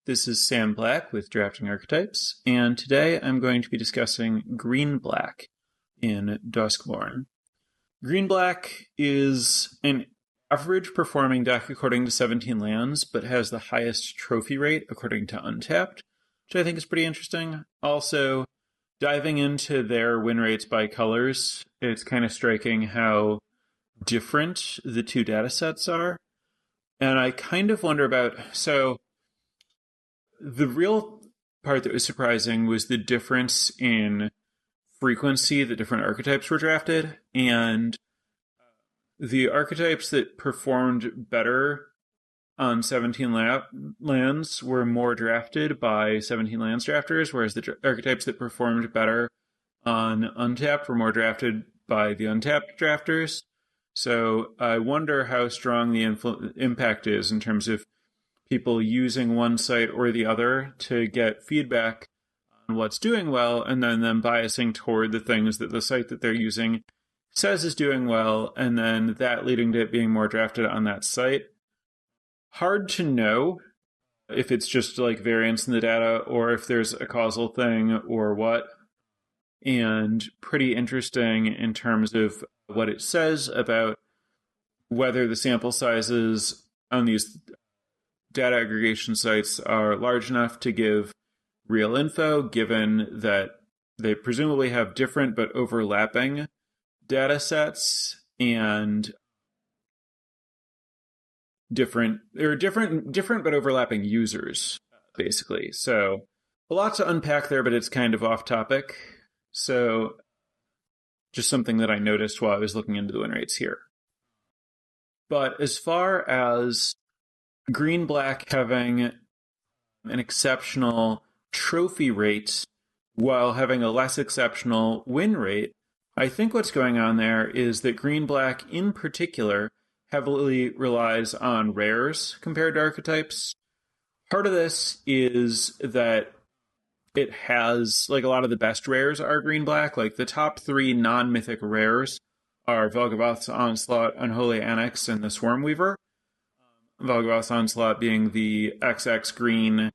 This is Sam Black with Drafting Archetypes, and today I'm going to be discussing Green Black in Duskmourn. Green Black is an average performing deck according to 17 lands, but has the highest trophy rate according to Untapped, which I think is pretty interesting. Also, diving into their win rates by colors, it's kind of striking how different the two data sets are. And I kind of wonder about, the real part that was surprising was the difference in frequency that different archetypes were drafted, and the archetypes that performed better on 17 lands were more drafted by 17 lands drafters, whereas the archetypes that performed better on Untapped were more drafted by the Untapped drafters. So I wonder how strong the impact is in terms of people using one site or the other to get feedback on what's doing well, and then them biasing toward the things that the site that they're using says is doing well, and then that leading to it being more drafted on that site. Hard to know if it's just like variance in the data or if there's a causal thing or what. And pretty interesting in terms of what it says about whether the sample sizes on these data aggregation sites are large enough to give real info, given that they presumably have different but overlapping data sets and different but overlapping users, basically. So a lot to unpack there, but it's kind of off topic. So just something that I noticed while I was looking into the win rates here. But as far as Green Black having an exceptional trophy rate while having a less exceptional win rate, I think what's going on there is that Green Black in particular heavily relies on rares compared to archetypes. Part of this is that it has, like, a lot of the best rares are Green Black. Like, the top three non-mythic rares are Vel'Gavoth's Onslaught, Unholy Annex, and the Swarmweaver. Vel'Gavoth's Onslaught being the XX green,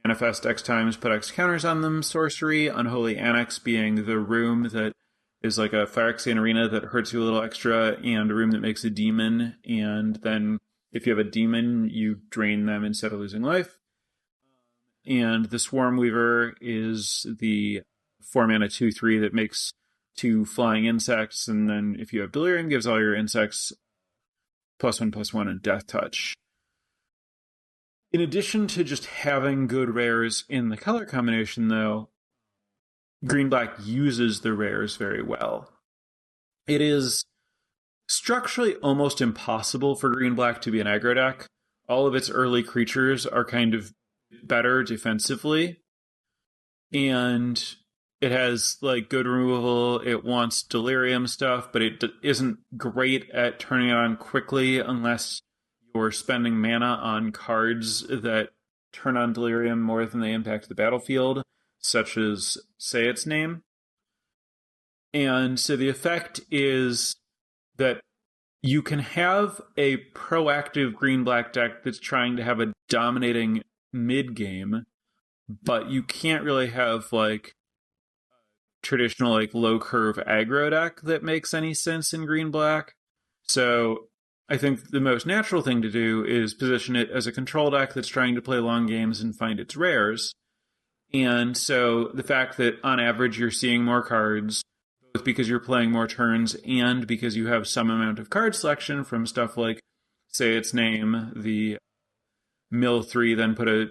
manifest X times, put X counters on them sorcery. Unholy Annex being the room that is like a Phyrexian arena that hurts you a little extra, and a room that makes a demon, and then if you have a demon, you drain them instead of losing life. And the Swarmweaver is the 4-mana 2/3 that makes 2 flying insects, and then if you have Delirium, gives all your insects +1/+1 and Death Touch. In addition to just having good rares in the color combination, though, Green Black uses the rares very well. It is structurally almost impossible for Green Black to be an aggro deck. All of its early creatures are kind of better defensively, and it has like good removal. It wants Delirium stuff, but it isn't great at turning it on quickly unless you're spending mana on cards that turn on Delirium more than they impact the battlefield, such as Say Its Name. And so the effect is that you can have a proactive Green-Black deck that's trying to have a dominating mid-game, but you can't really have like traditional like low-curve aggro deck that makes any sense in Green-Black. So I think the most natural thing to do is position it as a control deck that's trying to play long games and find its rares. And so the fact that on average you're seeing more cards, both because you're playing more turns and because you have some amount of card selection from stuff like Say Its Name, the mill 3, then put a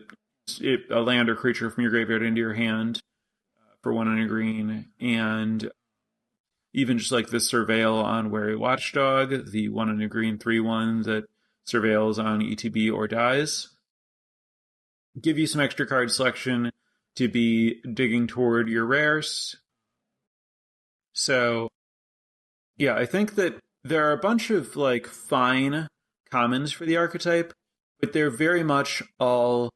land or creature from your graveyard into your hand for 1 and a green, and even just like the Surveil on Wary Watchdog, the 1 and a green 3/1 that surveils on ETB or dies, give you some extra card selection to be digging toward your rares. So yeah, I think that there are a bunch of like fine commons for the archetype, but they're very much all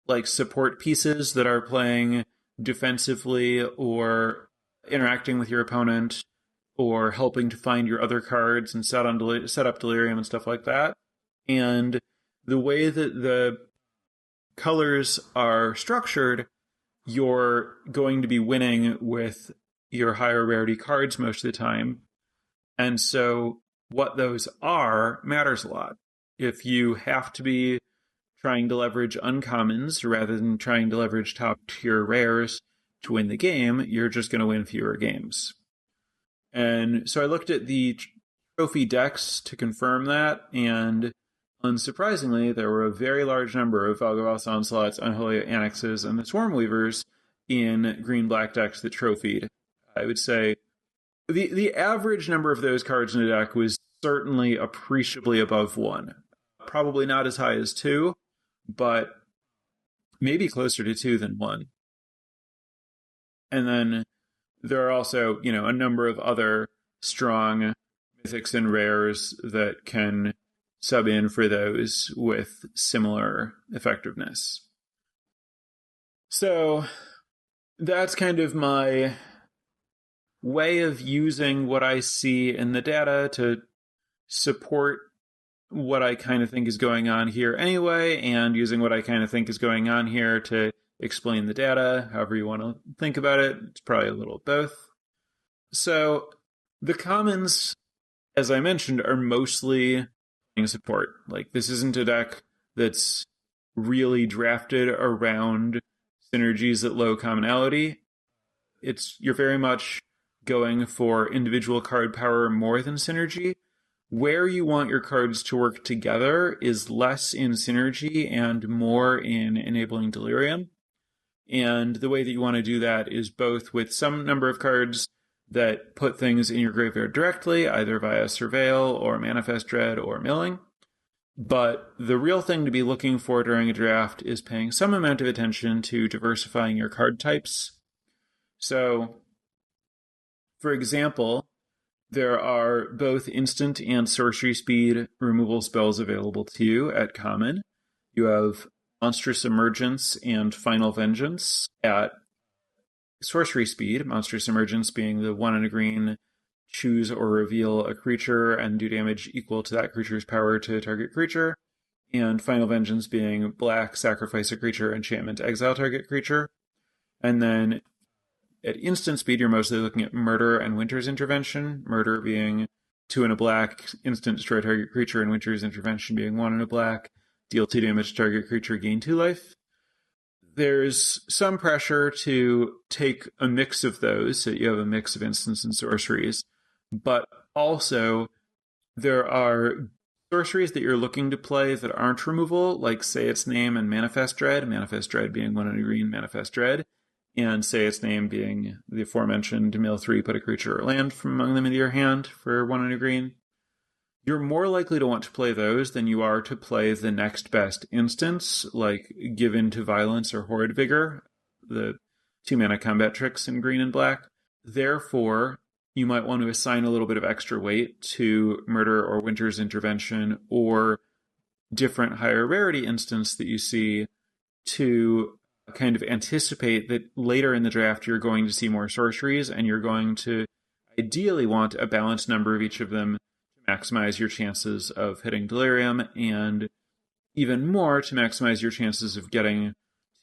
like support pieces that are playing defensively or interacting with your opponent or helping to find your other cards and set up Delirium and stuff like that. And the way that the colors are structured, you're going to be winning with your higher rarity cards most of the time. And so what those are matters a lot. If you have to be trying to leverage uncommons rather than trying to leverage top tier rares to win the game, you're just going to win fewer games. And so I looked at the trophy decks to confirm that, and unsurprisingly, there were a very large number of Valgavoth's Onslaughts, Unholy Annexes, and the Swarmweavers in green-black decks that trophied. I would say the average number of those cards in a deck was certainly appreciably above 1. Probably not as high as 2, but maybe closer to 2 than 1. And then there are also, a number of other strong mythics and rares that can sub in for those with similar effectiveness. So that's kind of my way of using what I see in the data to support what I kind of think is going on here anyway, and using what I kind of think is going on here to explain the data, however you want to think about it. It's probably a little of both. So the commons, as I mentioned, are mostly playing support. Like, this isn't a deck that's really drafted around synergies at low commonality. You're very much going for individual card power more than synergy. Where you want your cards to work together is less in synergy and more in enabling Delirium. And the way that you want to do that is both with some number of cards that put things in your graveyard directly, either via Surveil or Manifest Dread or Milling. But the real thing to be looking for during a draft is paying some amount of attention to diversifying your card types. So, for example, there are both instant and sorcery speed removal spells available to you at common. You have Monstrous Emergence and Final Vengeance at sorcery speed. Monstrous Emergence being the 1 and a green, choose or reveal a creature and do damage equal to that creature's power to target creature. And Final Vengeance being black, sacrifice a creature, enchantment, exile target creature. And then at instant speed, you're mostly looking at Murder and Winter's Intervention. Murder being 2 and a black, instant destroy target creature, and Winter's Intervention being 1 and a black, deal 2 damage to target creature, gain 2 life. There's some pressure to take a mix of those, so you have a mix of instants and sorceries. But also, there are sorceries that you're looking to play that aren't removal, like Say Its Name and Manifest Dread. Manifest Dread being 1 and a green, Manifest Dread. And Say Its Name being the aforementioned mill 3, put a creature or land from among them into your hand for 1 and a green. You're more likely to want to play those than you are to play the next best instance, like Give In to Violence or Horrid Vigor, the 2-mana combat tricks in green and black. Therefore, you might want to assign a little bit of extra weight to Murder or Winter's Intervention or different higher rarity instance that you see to kind of anticipate that later in the draft you're going to see more sorceries, and you're going to ideally want a balanced number of each of them to maximize your chances of hitting Delirium, and even more to maximize your chances of getting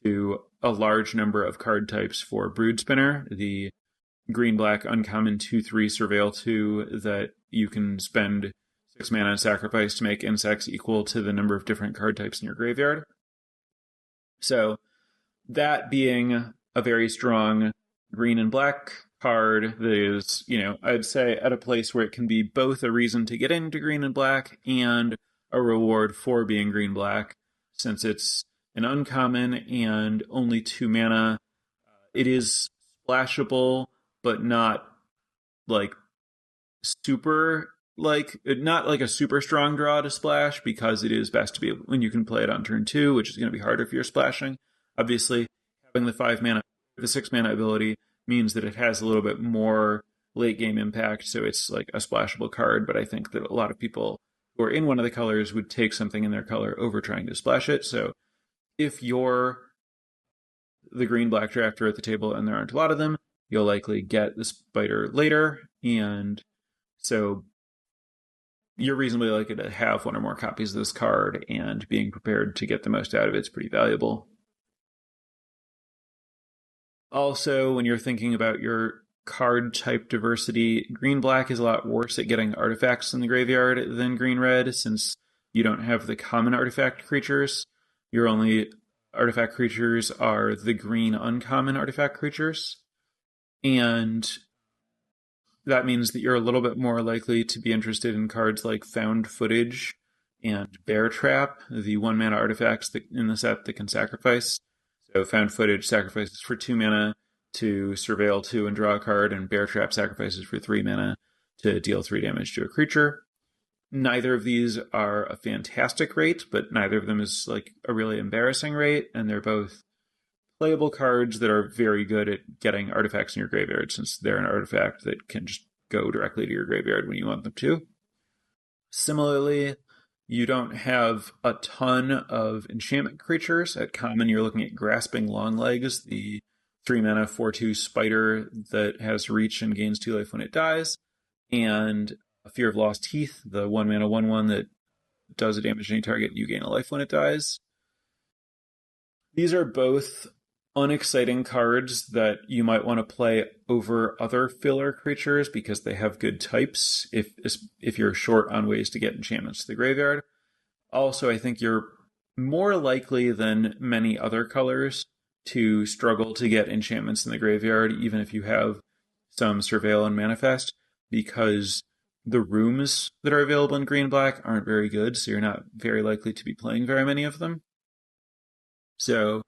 to a large number of card types for Broodspinner, the green-black uncommon 2/3 Surveil 2 that you can spend 6 mana and sacrifice to make insects equal to the number of different card types in your graveyard. So that being a very strong green and black card that is, I'd say at a place where it can be both a reason to get into green and black and a reward for being green-black, since it's an uncommon and only 2 mana. It is splashable, but not like super, not like a super strong draw to splash, because it is best to be when you can play it on turn 2, which is going to be harder if you're splashing. Obviously, having the 6 mana ability means that it has a little bit more late game impact, so it's like a splashable card, but I think that a lot of people who are in one of the colors would take something in their color over trying to splash it. So if you're the green-black drafter at the table and there aren't a lot of them, you'll likely get the spider later, and so you're reasonably likely to have one or more copies of this card, and being prepared to get the most out of it is pretty valuable. Also, when you're thinking about your card type diversity, green-black is a lot worse at getting artifacts in the graveyard than green-red, since you don't have the common artifact creatures. Your only artifact creatures are the green uncommon artifact creatures. And that means that you're a little bit more likely to be interested in cards like Found Footage and Bear Trap, the 1-mana artifacts in the set that can sacrifice. So Found Footage sacrifices for 2 mana to surveil 2 and draw a card, and Bear Trap sacrifices for 3 mana to deal 3 damage to a creature. Neither of these are a fantastic rate, but neither of them is like a really embarrassing rate, and they're both playable cards that are very good at getting artifacts in your graveyard, since they're an artifact that can just go directly to your graveyard when you want them to. Similarly, you don't have a ton of enchantment creatures. At common, you're looking at Grasping Longlegs, the 3-mana 4/2 spider that has reach and gains 2 life when it dies, and a Fear of Lost Teeth, the 1-mana 1/1 that does a damage to any target, you gain a life when it dies. These are both unexciting cards that you might want to play over other filler creatures because they have good types if you're short on ways to get enchantments to the graveyard. Also, I think you're more likely than many other colors to struggle to get enchantments in the graveyard, even if you have some Surveil and Manifest, because the rooms that are available in green-black aren't very good, so you're not very likely to be playing very many of them. So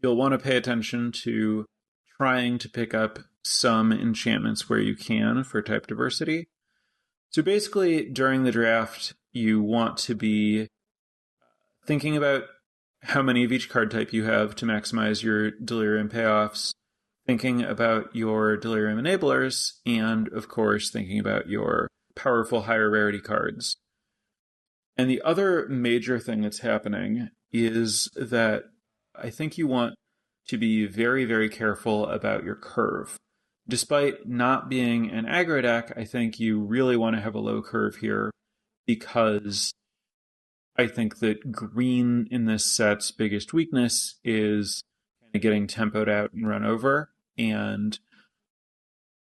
you'll want to pay attention to trying to pick up some enchantments where you can for type diversity. So basically, during the draft, you want to be thinking about how many of each card type you have to maximize your Delirium payoffs, thinking about your Delirium enablers, and of course, thinking about your powerful higher rarity cards. And the other major thing that's happening is that I think you want to be very, very careful about your curve. Despite not being an aggro deck, I think you really want to have a low curve here, because I think that green in this set's biggest weakness is kind of getting tempoed out and run over. And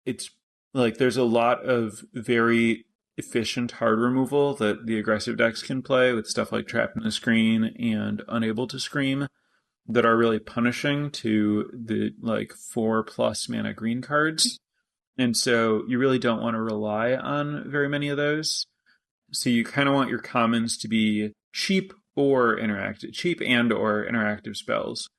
it's like there's a lot of very efficient hard removal that the aggressive decks can play with stuff like Trapped in the Screen and Unable to Scream that are really punishing to the 4+ mana green cards. And so you really don't want to rely on very many of those. So you kind of want your commons to be cheap and or interactive spells.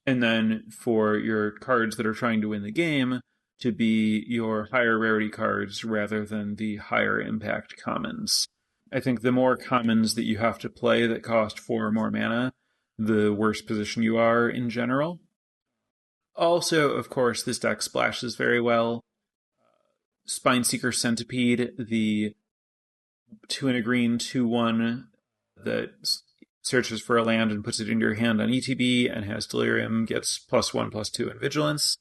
And then for your cards that are trying to win the game to be your higher rarity cards rather than the higher impact commons. I think the more commons that you have to play that cost 4 or more mana, the worse position you are in general. Also, of course, this deck splashes very well. Spineseeker Centipede, the 2 and a green 2/1 that searches for a land and puts it into your hand on ETB and has Delirium, gets +1/+2 in Vigilance,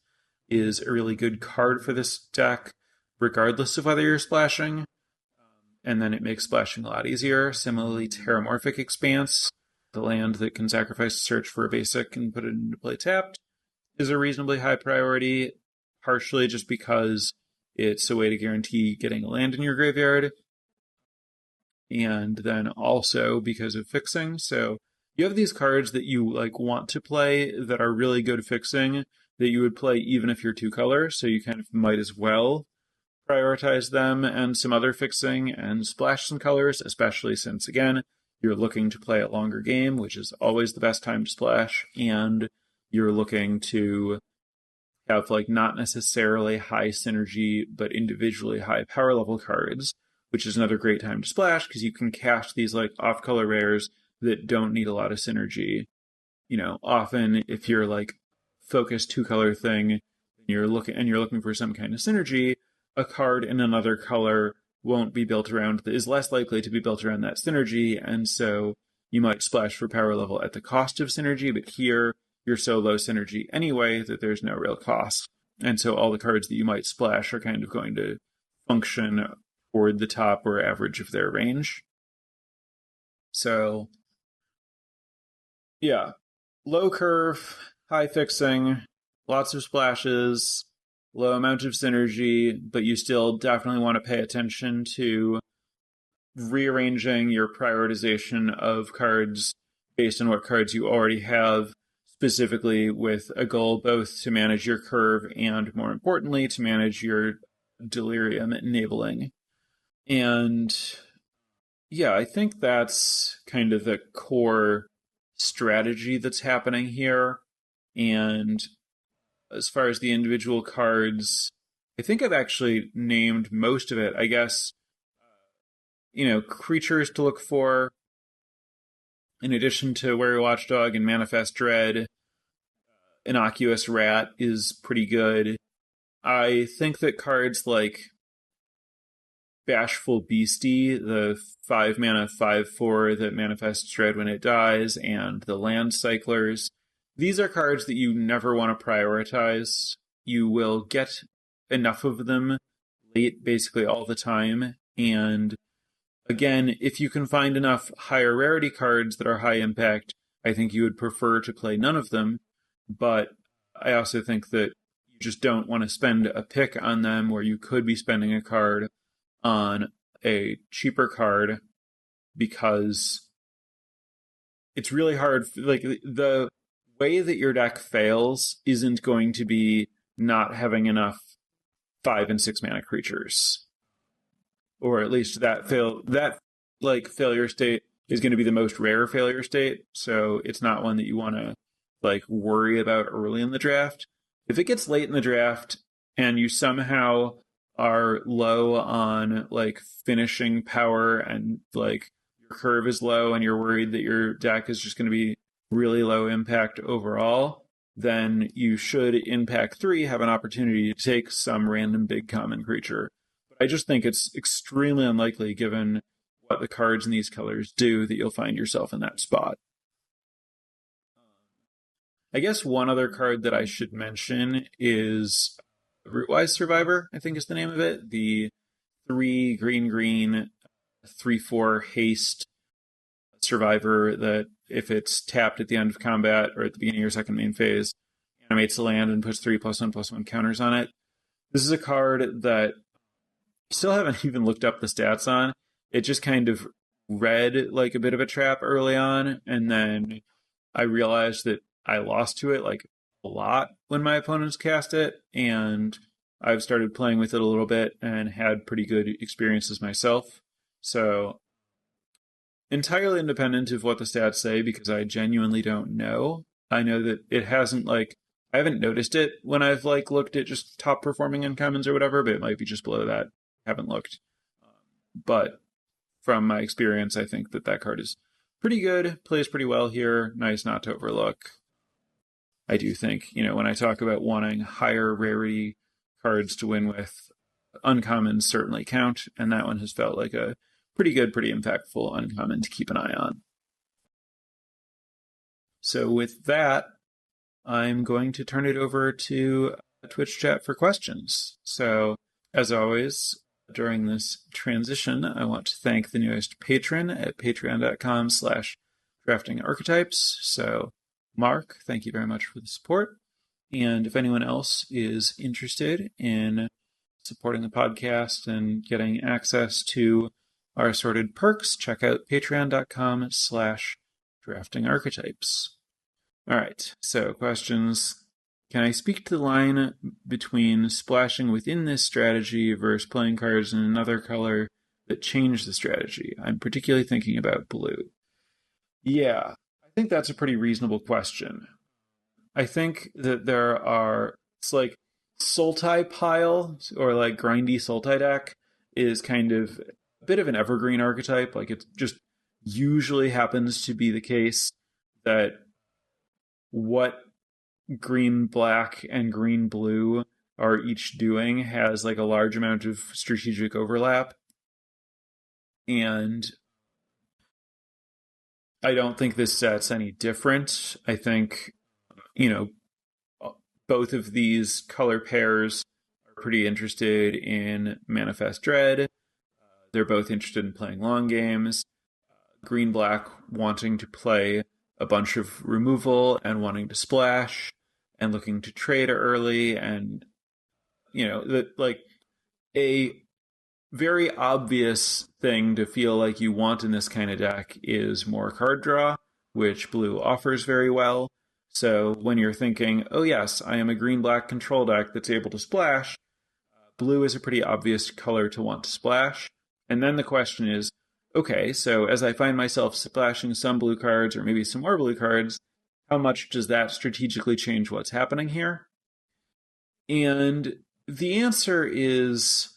is a really good card for this deck, regardless of whether you're splashing. And then it makes splashing a lot easier. Similarly, Terramorphic Expanse, the land that can sacrifice a search for a basic and put it into play tapped, is a reasonably high priority, partially just because it's a way to guarantee getting a land in your graveyard, and then also because of fixing. So you have these cards that you want to play that are really good fixing that you would play even if you're 2-color, so you kind of might as well prioritize them and some other fixing and splash some colors, especially since, again, you're looking to play a longer game, which is always the best time to splash, and you're looking to have not necessarily high synergy, but individually high power level cards, which is another great time to splash because you can cast these off-color rares that don't need a lot of synergy. Often if you're focused 2-color thing, and you're looking for some kind of synergy, a card in another color is less likely to be built around that synergy, and so you might splash for power level at the cost of synergy, but here you're so low synergy anyway that there's no real cost. And so all the cards that you might splash are kind of going to function toward the top or average of their range. So, yeah, low curve, high fixing, lots of splashes, low amount of synergy, but you still definitely want to pay attention to rearranging your prioritization of cards based on what cards you already have, specifically with a goal both to manage your curve and, more importantly, to manage your delirium enabling. And yeah, I think that's kind of the core strategy that's happening here. And as far as the individual cards, I think I've actually named most of it. I guess, creatures to look for, in addition to Wary Watchdog and Manifest Dread, Innocuous Rat is pretty good. I think that cards like Bashful Beastie, the 5 mana 5/4 that manifests dread when it dies, and the Land Cyclers, these are cards that you never want to prioritize. You will get enough of them late basically all the time. And again, if you can find enough higher rarity cards that are high impact, I think you would prefer to play none of them. But I also think that you just don't want to spend a pick on them where you could be spending a card on a cheaper card, because it's really hard. Like, the way that your deck fails isn't going to be not having enough 5 and 6 mana creatures, or at least that failure state is going to be the most rare failure state. So it's not one that you want to worry about early in the draft. If it gets late in the draft and you somehow are low on finishing power, and your curve is low, and you're worried that your deck is just going to be really low impact overall, then you should in pack 3 have an opportunity to take some random big common creature. But I just think it's extremely unlikely, given what the cards in these colors do, that you'll find yourself in that spot. I guess one other card that I should mention is Rootwise Survivor, I think is the name of it. The 3 green 3/4 haste survivor that, if it's tapped at the end of combat or at the beginning of your second main phase, animates the land and puts 3+1/+1 counters on it. This is a card that I still haven't even looked up the stats on. It just kind of read like a bit of a trap early on, and then I realized that I lost to it a lot when my opponents cast it, and I've started playing with it a little bit and had pretty good experiences myself. So, entirely independent of what the stats say, because I genuinely don't know. I know that it hasn't I haven't noticed it when I've looked at just top performing uncommons or whatever, but it might be just below that. I haven't looked. But from my experience, I think that card is pretty good, plays pretty well here, nice not to overlook. I do think, when I talk about wanting higher rarity cards to win with, uncommons certainly count, and that one has felt like a pretty good, pretty impactful uncommon to keep an eye on. So with that, I'm going to turn it over to Twitch chat for questions. So, as always, during this transition, I want to thank the newest patron at patreon.com/draftingarchetypes. So, Mark, thank you very much for the support. And if anyone else is interested in supporting the podcast and getting access to our assorted perks, check out patreon.com/draftingarchetypes. All right, so questions. Can I speak to the line between splashing within this strategy versus playing cards in another color that change the strategy? I'm particularly thinking about blue. Yeah, I think that's a pretty reasonable question. I think that it's Sultai Pile, or Grindy Sultai deck, is kind of a bit of an evergreen archetype. It just usually happens to be the case that what green black and green blue are each doing has a large amount of strategic overlap. And I don't think this set's any different. I think, both of these color pairs are pretty interested in Manifest Dread. They're both interested in playing long games. Green Black wanting to play a bunch of removal and wanting to splash and looking to trade early, and like a very obvious thing to feel like you want in this kind of deck is more card draw, which blue offers very well. So when you're thinking, oh yes, I am a green-black control deck that's able to splash, blue is a pretty obvious color to want to splash. And then the question is, okay, so as I find myself splashing some blue cards or maybe some more blue cards, how much does that strategically change what's happening here? And the answer is,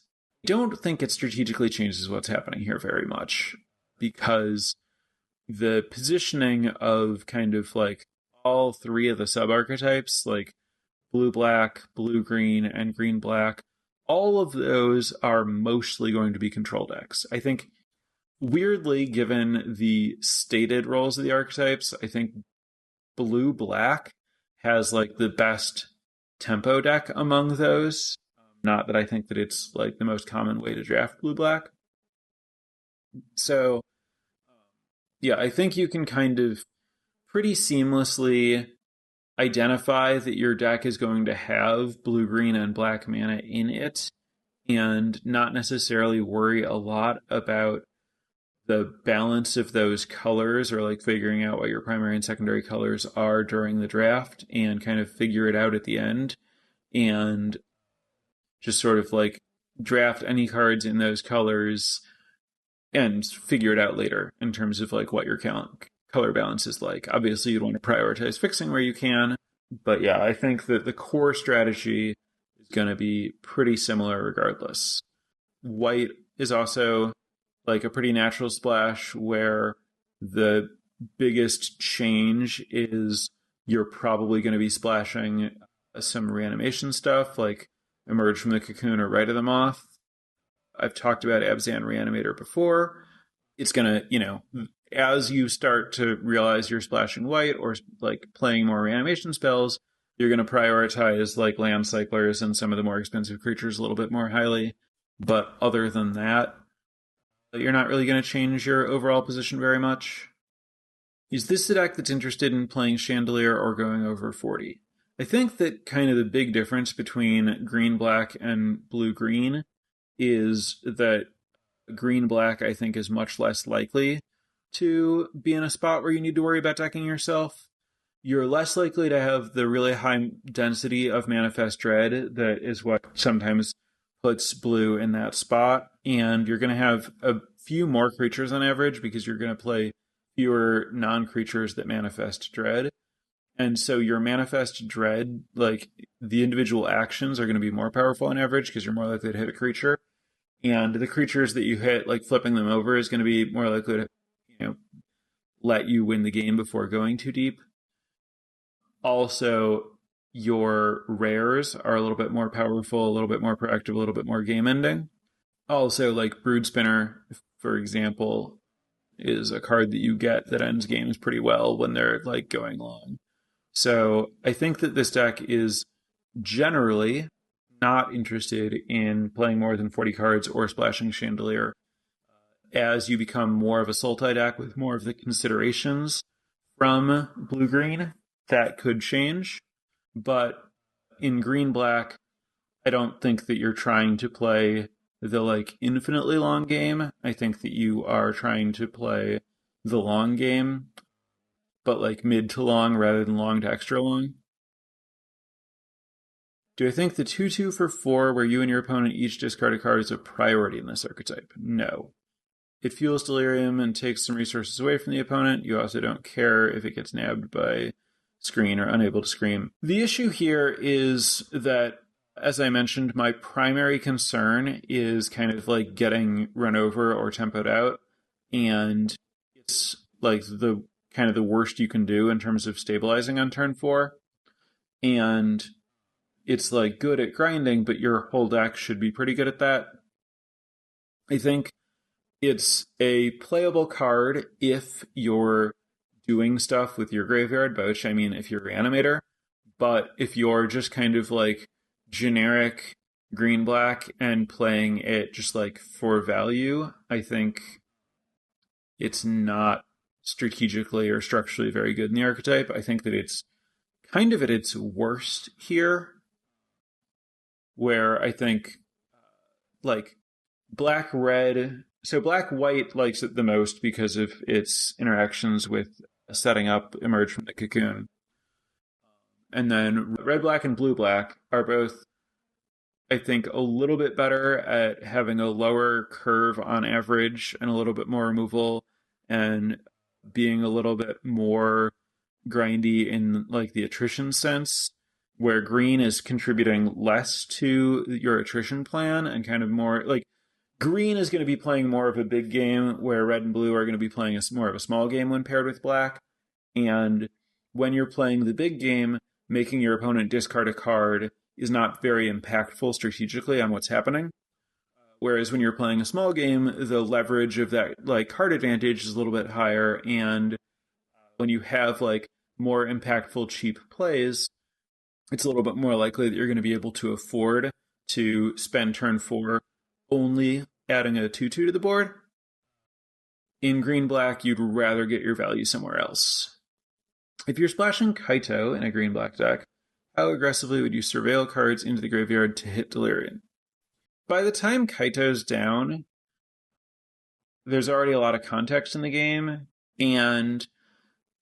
I don't think it strategically changes what's happening here very much, because the positioning of kind of like all three of the sub-archetypes, like blue-black, blue-green, and green-black, all of those are mostly going to be control decks. I think, weirdly, given the stated roles of the archetypes, I think blue-black has like the best tempo deck among those. Not that I think that it's like the most common way to draft blue-black. So, yeah, I think you can kind of pretty seamlessly identify that your deck is going to have blue, green, and black mana in it, and not necessarily worry a lot about the balance of those colors, or like figuring out what your primary and secondary colors are during the draft, and kind of figure it out at the end, and just sort of like draft any cards in those colors and figure it out later in terms of like what your color balance is like. Obviously, you'd want to prioritize fixing where you can, but yeah, I think that the core strategy is going to be pretty similar regardless. White is also like a pretty natural splash, where the biggest change is you're probably going to be splashing some reanimation stuff like Emerge from the Cocoon or Rite of the Moth. I've talked about Abzan Reanimator before. It's going to, as you start to realize you're splashing white or like playing more reanimation spells, you're going to prioritize like land cyclers and some of the more expensive creatures a little bit more highly. But other than that, you're not really going to change your overall position very much. Is this the deck that's interested in playing Chandelier or going over 40? I think that kind of the big difference between green-black and blue-green is that green-black, I think, is much less likely to be in a spot where you need to worry about decking yourself. You're less likely to have the really high density of Manifest Dread that is what sometimes puts blue in that spot, and you're going to have a few more creatures on average because you're going to play fewer non-creatures that Manifest Dread. And so your Manifest Dread, like the individual actions, are going to be more powerful on average because you're more likely to hit a creature. And the creatures that you hit, like flipping them over, is going to be more likely to, let you win the game before going too deep. Also, your rares are a little bit more powerful, a little bit more proactive, a little bit more game ending. Also, like Brood Spinner, for example, is a card that you get that ends games pretty well when they're like going long. So I think that this deck is generally not interested in playing more than 40 cards or splashing Chandelier. As you become more of a Sultai deck with more of the considerations from blue-green, that could change. But in green-black, I don't think that you're trying to play the like infinitely long game. I think that you are trying to play the long game, but like mid to long rather than long to extra long. Do I think the 2/2 for 4, where you and your opponent each discard a card, is a priority in this archetype? No. It fuels Delirium and takes some resources away from the opponent. You also don't care if it gets nabbed by screen or unable to scream. The issue here is that, as I mentioned, my primary concern is kind of like getting run over or tempoed out. And it's like the kind of the worst you can do in terms of stabilizing on turn 4. And it's like good at grinding, but your whole deck should be pretty good at that. I think it's a playable card if you're doing stuff with your graveyard, by which I mean if you're Reanimator. But if you're just kind of like generic green black and playing it just like for value, I think it's not strategically or structurally very good in the archetype. I think that it's kind of at its worst here, where I think like black red, so black white likes it the most because of its interactions with setting up Emerge from the Cocoon. And then red black and blue black are both, I think, a little bit better at having a lower curve on average and a little bit more removal and being a little bit more grindy in like the attrition sense, where green is contributing less to your attrition plan and kind of more like green is going to be playing more of a big game, where red and blue are going to be playing more of a small game when paired with black. And when you're playing the big game, making your opponent discard a card is not very impactful strategically on what's happening. Whereas when you're playing a small game, the leverage of that like card advantage is a little bit higher. And when you have like more impactful cheap plays, it's a little bit more likely that you're going to be able to afford to spend turn 4 only adding a 2/2 to the board. In green-black, you'd rather get your value somewhere else. If you're splashing Kaito in a green-black deck, how aggressively would you surveil cards into the graveyard to hit Delirium? By the time Kaito's down, there's already a lot of context in the game, and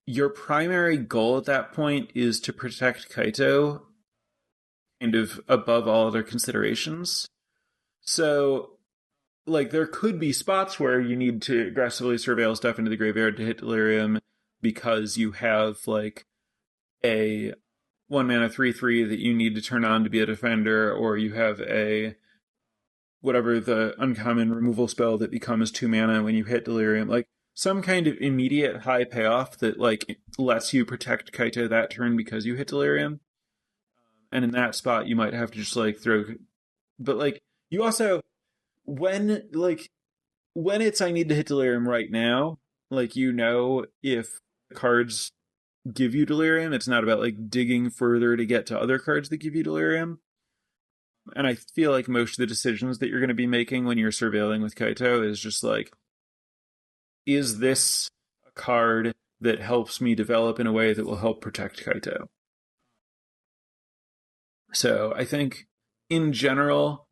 your primary goal at that point is to protect Kaito kind of above all other considerations. So, like, there could be spots where you need to aggressively surveil stuff into the graveyard to hit Delirium because you have, like, a 1-mana 3/3 that you need to turn on to be a defender, or you have a whatever the uncommon removal spell that becomes 2 mana when you hit Delirium. Like, some kind of immediate high payoff that, like, lets you protect Kaito that turn because you hit Delirium. And in that spot, you might have to just, like, throw... But, like, you also... When it's I need to hit Delirium right now, like, you know, if cards give you Delirium, it's not about, like, digging further to get to other cards that give you Delirium. And I feel like most of the decisions that you're going to be making when you're surveilling with Kaito is just like, is this a card that helps me develop in a way that will help protect Kaito? So I think in general,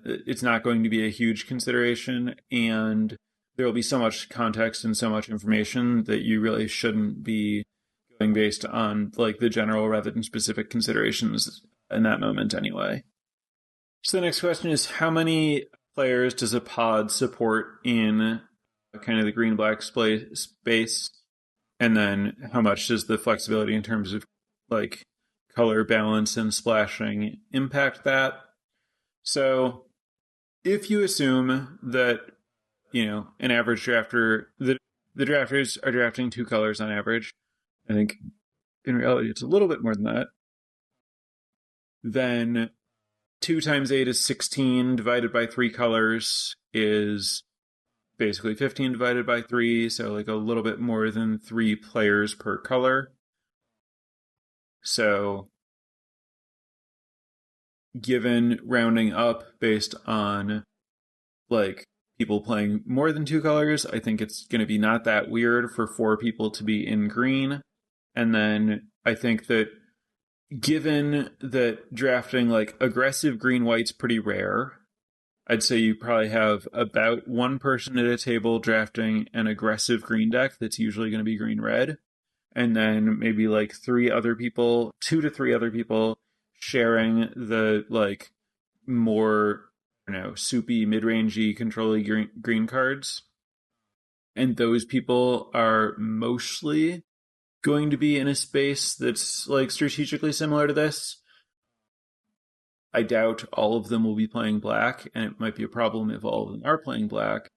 it's not going to be a huge consideration, and there will be so much context and so much information that you really shouldn't be going based on like the general rather than specific considerations in that moment anyway. So the next question is, how many players does a pod support in kind of the green-black space? And then how much does the flexibility in terms of like color balance and splashing impact that? So if you assume that, you know, an average drafter, the drafters are drafting 2 colors on average, I think in reality it's a little bit more than that, then 2 times 8 is 16 divided by 3 colors is basically 15 divided by 3, so like a little bit more than 3 players per color. So given rounding up based on like people playing more than 2 colors, I think it's going to be not that weird for 4 people to be in green. And then I think that given that drafting like aggressive green-white's pretty rare, I'd say you probably have about 1 person at a table drafting an aggressive green deck that's usually going to be green-red. And then maybe like 3 other people, 2 to 3 other people sharing the like more, you know, soupy, mid-rangey, control-y green cards. And those people are mostly going to be in a space that's like strategically similar to this. I doubt all of them will be playing black, and it might be a problem if all of them are playing black.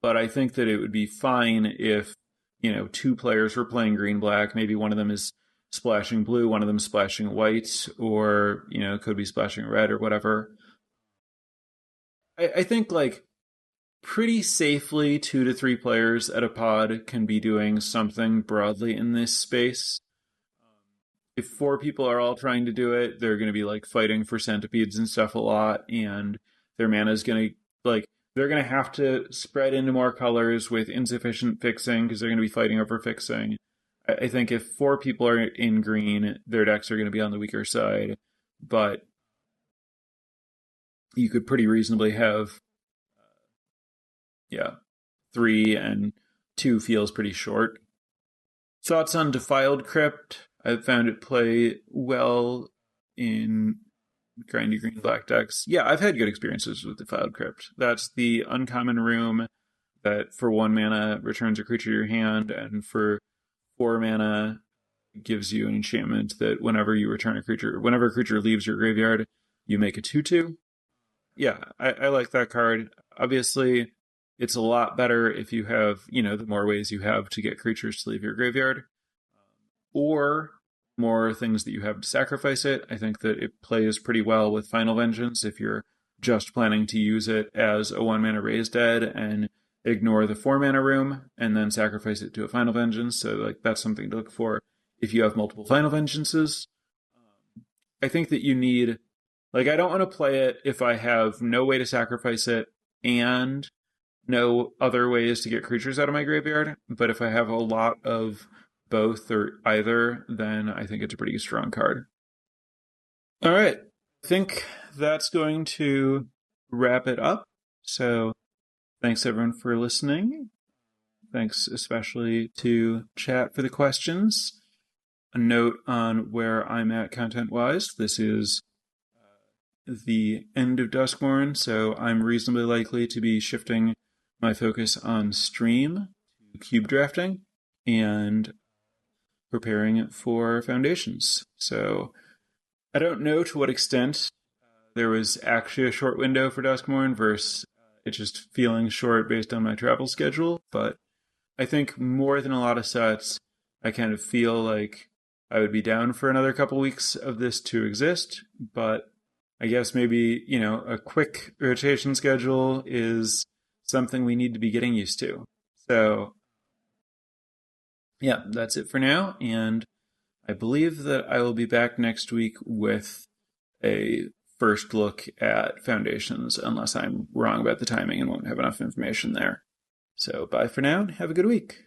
But I think that it would be fine if, you know, 2 players were playing green-black. Maybe one of them is splashing blue, one of them splashing white, or, you know, could be splashing red or whatever. I think, like, pretty safely 2 to 3 players at a pod can be doing something broadly in this space. if 4 people are all trying to do it, they're going to be like fighting for centipedes and stuff a lot, and their mana is going to like they're going to have to spread into more colors with insufficient fixing because they're going to be fighting over fixing. I think if 4 people are in green, their decks are going to be on the weaker side, but you could pretty reasonably have, yeah, 3 and 2 feels pretty short. Thoughts on Defiled Crypt? I've found it play well in grindy green black decks. Yeah, I've had good experiences with Defiled Crypt. That's the uncommon room that for 1 mana returns a creature to your hand, and for 4 mana gives you an enchantment that whenever a creature leaves your graveyard, you make a 2/2. Yeah, I like that card. Obviously, it's a lot better if you have, the more ways you have to get creatures to leave your graveyard, or more things that you have to sacrifice it. I think that it plays pretty well with Final Vengeance if you're just planning to use it as a 1 mana Raise Dead and ignore the 4 mana room and then sacrifice it to a Final Vengeance. So like that's something to look for if you have multiple Final Vengeances. I think that you need, I don't want to play it if I have no way to sacrifice it and no other ways to get creatures out of my graveyard. But if I have a lot of both or either, then I think it's a pretty strong card. All right. I think that's going to wrap it up. So thanks everyone for listening. Thanks especially to chat for the questions. A note on where I'm at content-wise. This is the end of Duskmourn, so I'm reasonably likely to be shifting my focus on stream to cube drafting and preparing for Foundations. So I don't know to what extent there was actually a short window for Duskmourn versus it just feeling short based on my travel schedule, but I think more than a lot of sets, I kind of feel like I would be down for another couple weeks of this to exist, but I guess maybe, a quick rotation schedule is something we need to be getting used to. So, yeah, that's it for now, and I believe that I will be back next week with a first look at Foundations, unless I'm wrong about the timing and won't have enough information there. So, bye for now, and have a good week.